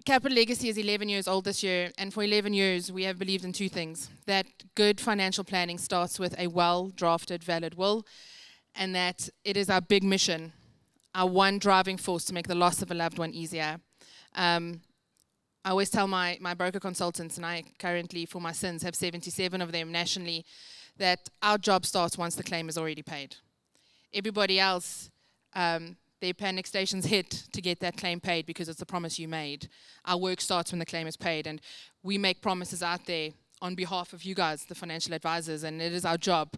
Capital Legacy is 11 years old this year, and for 11 years we have believed in two things: that good financial planning starts with a well-drafted, valid will, and that it is our big mission, our one driving force to make the loss of a loved one easier. I always tell my broker consultants, and I currently, for my sins, have 77 of them nationally, that our job starts once the claim is already paid. Everybody else, their panic stations hit to get that claim paid because it's a promise you made. Our work starts when the claim is paid, and we make promises out there on behalf of you guys, the financial advisors, and it is our job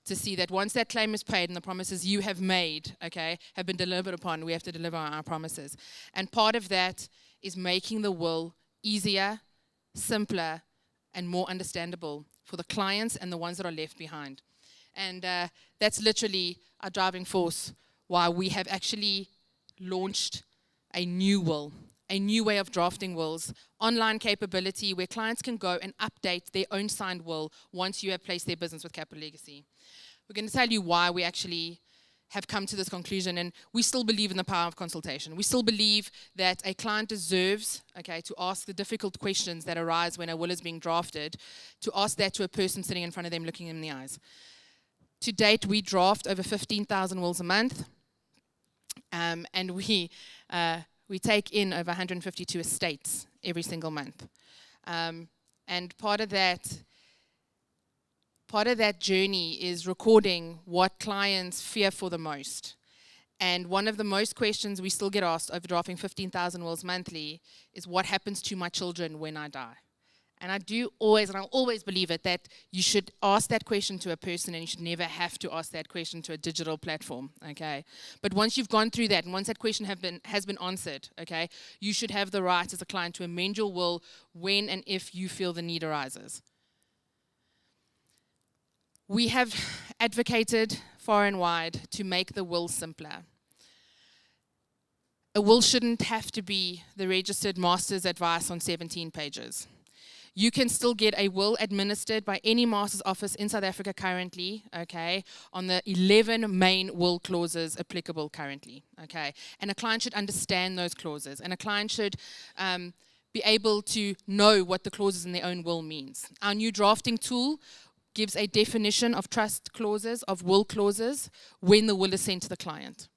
to see that once that claim is paid and the promises you have made, okay, have been delivered upon, we have to deliver on our promises. And part of that is making the will easier, simpler, and more understandable for the clients and the ones that are left behind. And that's literally our driving force why we have actually launched a new will, a new way of drafting wills, online capability where clients can go and update their own signed will once you have placed their business with Capital Legacy. We're going to tell you why we actually have come to this conclusion, and we still believe in the power of consultation. We still believe that a client deserves, okay, to ask the difficult questions that arise when a will is being drafted, to ask that to a person sitting in front of them looking them in the eyes. To date, we draft over 15,000 wills a month, and we take in over 152 estates every single month. And part of that journey is recording what clients fear for the most. And one of the most questions we still get asked over drafting 15,000 wills monthly is, what happens to my children when I die? And I'll always believe it, that you should ask that question to a person and you should never have to ask that question to a digital platform, okay? But once you've gone through that and once that question has been answered, okay, you should have the right as a client to amend your will when and if you feel the need arises. We have advocated far and wide to make the will simpler. A will shouldn't have to be the registered master's advice on 17 pages. You can still get a will administered by any master's office in South Africa currently, okay, on the 11 main will clauses applicable currently, okay. And a client should understand those clauses, and a client should be able to know what the clauses in their own will means. Our new drafting tool gives a definition of trust clauses, of will clauses, when the will is sent to the client.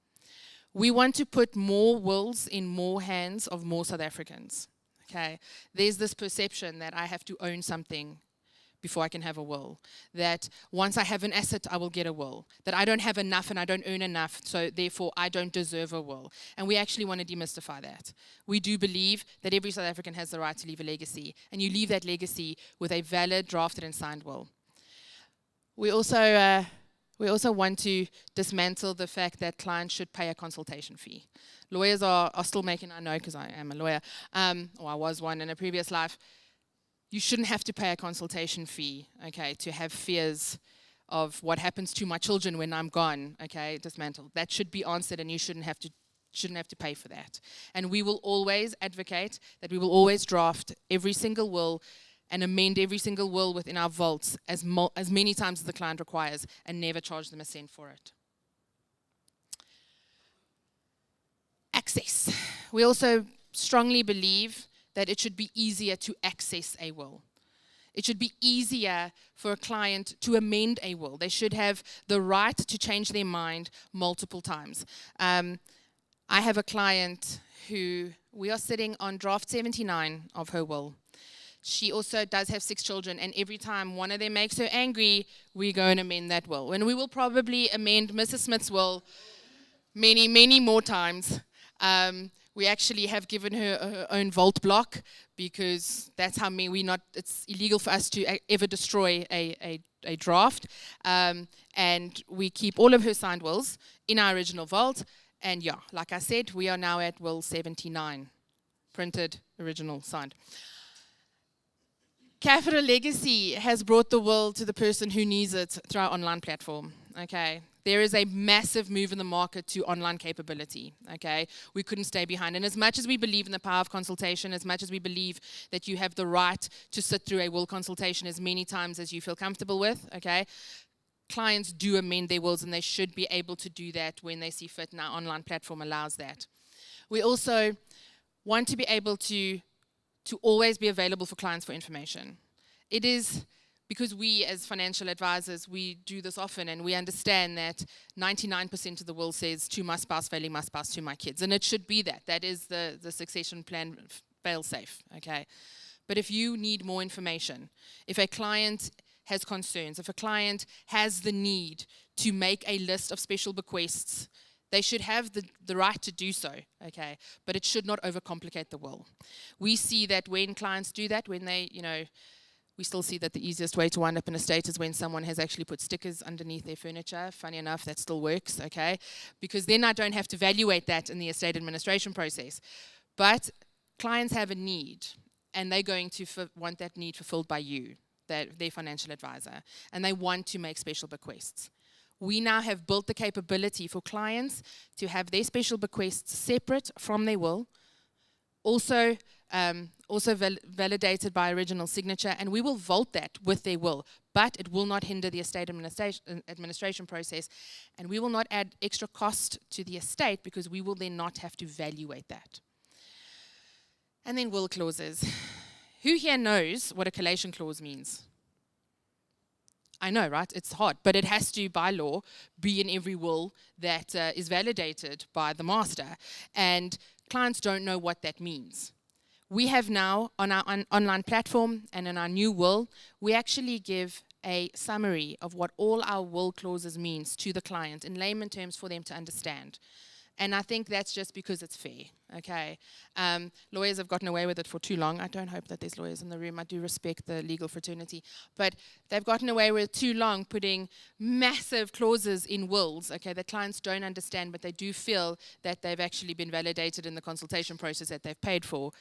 We want to put more wills in more hands of more South Africans. Okay, there's this perception that I have to own something before I can have a will, that once I have an asset, I will get a will, that I don't have enough and I don't earn enough, so therefore I don't deserve a will. And we actually want to demystify that. We do believe that every South African has the right to leave a legacy, and you leave that legacy with a valid, drafted and signed will. We also want to dismantle the fact that clients should pay a consultation fee. Lawyers are still making, I know because I am a lawyer, or I was one in a previous life, you shouldn't have to pay a consultation fee, okay, to have fears of what happens to my children when I'm gone, okay, dismantled. That should be answered, and you shouldn't have to pay for that. And we will always advocate that we will always draft every single will and amend every single will within our vaults as many times as the client requires, and never charge them a cent for it. Access. We also strongly believe that it should be easier to access a will. It should be easier for a client to amend a will. They should have the right to change their mind multiple times. I have a client who, we are sitting on draft 79 of her will. She also does have 6 children, and every time one of them makes her angry, we go and amend that will. And we will probably amend Mrs. Smith's will many, many more times. We actually have given her own vault block, because that's how it's illegal for us to ever destroy a draft. And we keep all of her signed wills in our original vault. And yeah, like I said, we are now at will 79, printed, original, signed. Capital Legacy has brought the will to the person who needs it through our online platform, okay? There is a massive move in the market to online capability, okay? We couldn't stay behind. And as much as we believe in the power of consultation, as much as we believe that you have the right to sit through a will consultation as many times as you feel comfortable with, okay? Clients do amend their wills, and they should be able to do that when they see fit, and our online platform allows that. We also want to be able to to always be available for clients for information. It is because we as financial advisors, we do this often, and we understand that 99% of the will says to my spouse, failing my spouse, to my kids. And it should be that. That is the succession plan fail-safe, okay? But if you need more information, if a client has concerns, if a client has the need to make a list of special bequests, they should have the right to do so, okay? But it should not overcomplicate the will. We see that when clients do that, when they, we still see that the easiest way to wind up an estate is when someone has actually put stickers underneath their furniture. Funny enough, that still works, okay? Because then I don't have to evaluate that in the estate administration process. But clients have a need, and they're going to want that need fulfilled by you, their financial advisor, and they want to make special bequests. We now have built the capability for clients to have their special bequests separate from their will, also validated by original signature, and we will vault that with their will, but it will not hinder the estate administration process, and we will not add extra cost to the estate because we will then not have to evaluate that. And then will clauses. Who here knows what a collation clause means? I know, right? It's hard, but it has to, by law, be in every will that is validated by the master. And clients don't know what that means. We have now, on our online platform and in our new will, we actually give a summary of what all our will clauses means to the client in layman terms for them to understand. And I think that's just because it's fair, okay? Lawyers have gotten away with it for too long. I don't hope that there's lawyers in the room. I do respect the legal fraternity. But they've gotten away with it too long, putting massive clauses in wills, okay, that clients don't understand, but they do feel that they've actually been validated in the consultation process that they've paid for.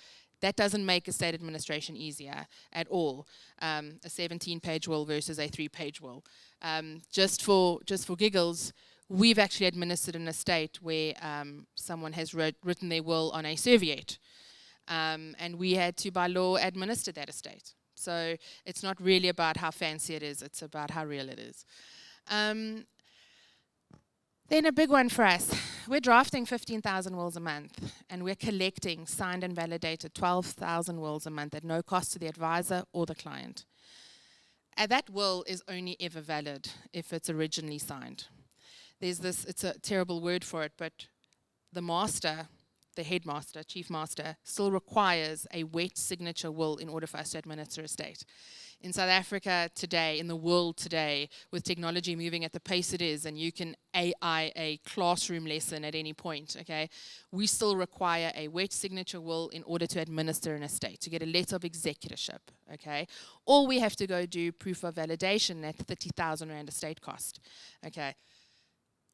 That doesn't make estate administration easier at all. A 17-page will versus a 3-page will. Just for giggles, we've actually administered an estate where someone has written their will on a serviette. And we had to, by law, administer that estate. So it's not really about how fancy it is, it's about how real it is. Then a big one for us. We're drafting 15,000 wills a month, and we're collecting signed and validated 12,000 wills a month at no cost to the advisor or the client. And that will is only ever valid if it's originally signed. There's this, it's a terrible word for it, but the master, the headmaster, chief master, still requires a wet signature will in order for us to administer estate. In South Africa today, in the world today, with technology moving at the pace it is, and you can AI a classroom lesson at any point, okay, we still require a wet signature will in order to administer an estate, to get a letter of executorship, okay? Or we have to go do proof of validation at 30,000 Rand estate cost, okay?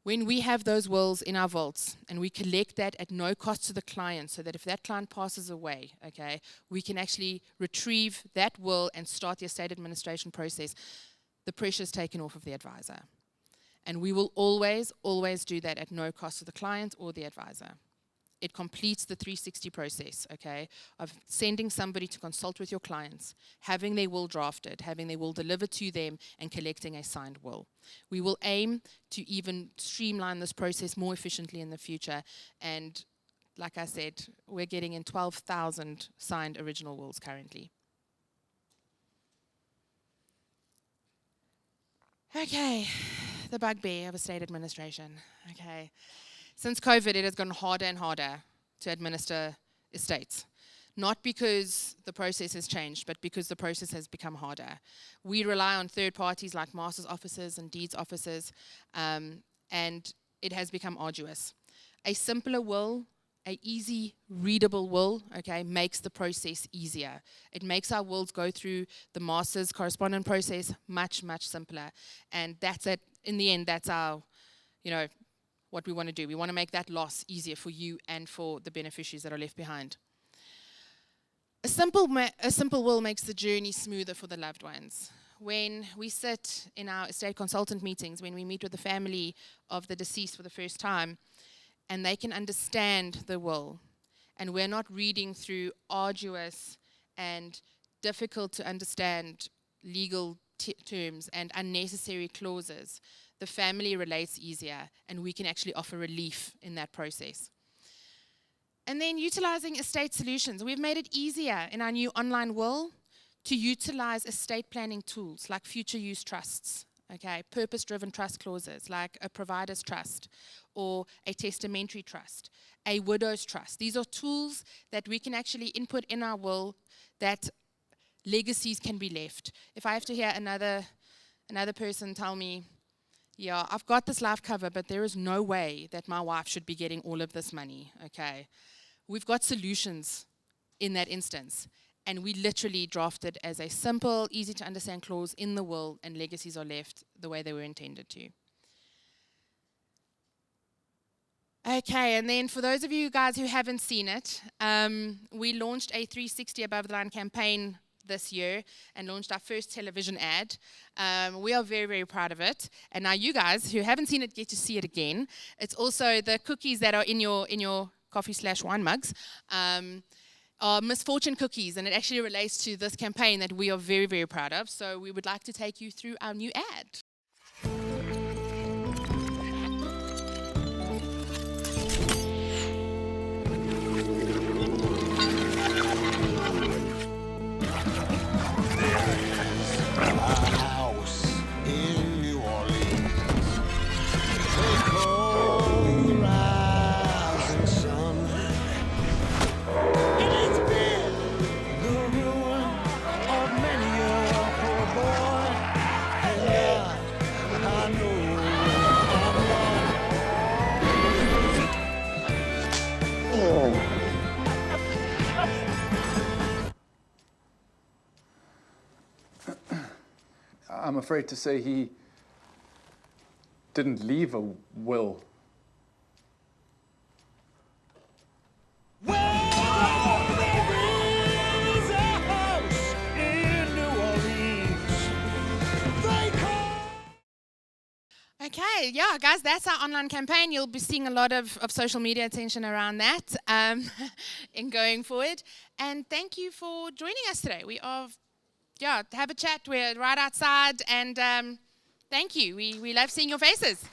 When we have those wills in our vaults and we collect that at no cost to the client, so that if that client passes away, okay, we can actually retrieve that will and start the estate administration process, the pressure is taken off of the advisor. And we will always, always do that at no cost to the client or the advisor. It completes the 360 process, okay, of sending somebody to consult with your clients, having their will drafted, having their will delivered to them, and collecting a signed will. We will aim to even streamline this process more efficiently in the future. And like I said, we're getting in 12,000 signed original wills currently. Okay, the bugbear of estate administration, okay. Since COVID, it has gotten harder and harder to administer estates. Not because the process has changed, but because the process has become harder. We rely on third parties like master's officers and deeds officers, and it has become arduous. A simpler will, an easy, readable will, okay, makes the process easier. It makes our wills go through the master's correspondence process much, much simpler. And that's it. In the end, that's our, what we want to do. We want to make that loss easier for you and for the beneficiaries that are left behind. A simple will makes the journey smoother for the loved ones. When we sit in our estate consultant meetings, when we meet with the family of the deceased for the first time, and they can understand the will, and we're not reading through arduous and difficult to understand legal terms and unnecessary clauses, the family relates easier, and we can actually offer relief in that process. And then utilizing estate solutions. We've made it easier in our new online will to utilize estate planning tools like future use trusts, okay, purpose-driven trust clauses like a provider's trust or a testamentary trust, a widow's trust. These are tools that we can actually input in our will that legacies can be left. If I have to hear another person tell me, yeah, I've got this life cover, but there is no way that my wife should be getting all of this money, okay? We've got solutions in that instance, and we literally drafted as a simple, easy to understand clause in the will, and legacies are left the way they were intended to. Okay, and then for those of you guys who haven't seen it, we launched a 360 above the line campaign this year and launched our first television ad. We are very, very proud of it. And now you guys who haven't seen it get to see it again. It's also the cookies that are in your coffee/wine mugs are misfortune cookies, and it actually relates to this campaign that we are very, very proud of. So we would like to take you through our new ad. I'm afraid to say he didn't leave a will. Okay, yeah, guys, that's our online campaign. You'll be seeing a lot of social media attention around that in going forward. And thank you for joining us today. We are, have a chat. We're right outside, and thank you. We love seeing your faces.